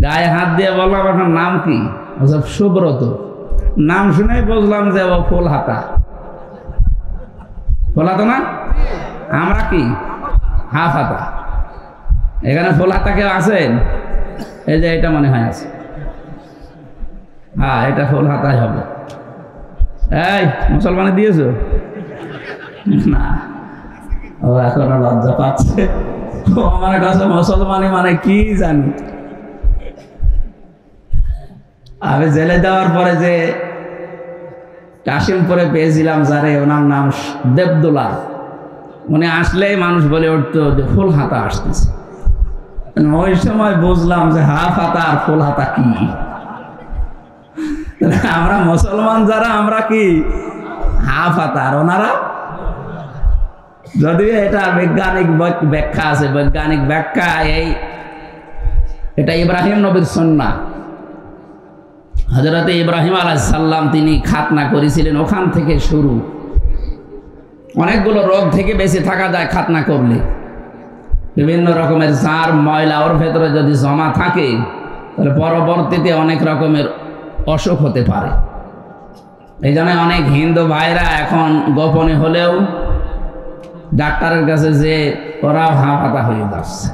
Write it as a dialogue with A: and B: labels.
A: গায়ে হাত দিয়ে বললাম আপনার নাম কি? সুব্রত। নাম শুনে বুঝলাম যে ও ফুল হাতা। ফুল হাতা না, আমরা কি হাফ হাতা। এখানে ফুল হাতা কেউ আছেন? এই যে এটা মনে হয় আছে। হ্যাঁ, এটা ফুল হাতাই হবে। এই মুসলমানে দিয়েছো না? ও এখন লজ্জা পাচ্ছে। আমার কাছে মুসলমানি মানে কি জানি। আমি জেলে যাওয়ার পরে যে কাশিমপুরে পেয়েছিলাম যারে, ওনার নাম দেবদুল্লাহ। উনি আসলেই মানুষ বলে উঠতো যে ফুল হাতা আসতেছে। ওই সময় বুঝলাম যে হাফ হাতা আর ফুল হাতা কি। আমরা মুসলমান যারা, আমরা কি হাফ হাতা, আর ওনারা। যদিও এটা বৈজ্ঞানিক ব্যাখ্যা আছে, বৈজ্ঞানিক ব্যাখ্যা এটা ইব্রাহিম নবীর সুন্নাহ। হযরত ইব্রাহিম আলাইহিস সালাম তিনি খাতনা করেছিলেন, ওখান থেকে শুরু। অনেকগুলো রোগ থেকে বেঁচে থাকা যায় খাতনা করলে। বিভিন্ন রকমের জার ময়লা ওর ভেতরে যদি জমা থাকে, তাহলে পরবর্তীতে অনেক রকমের অসুখ হতে পারে। এই জন্য অনেক হিন্দু ভাইরা এখন গোপনে হলেও ডাক্তারের কাছে যে ওরাও হাফ হাতা হয়ে যাচ্ছে।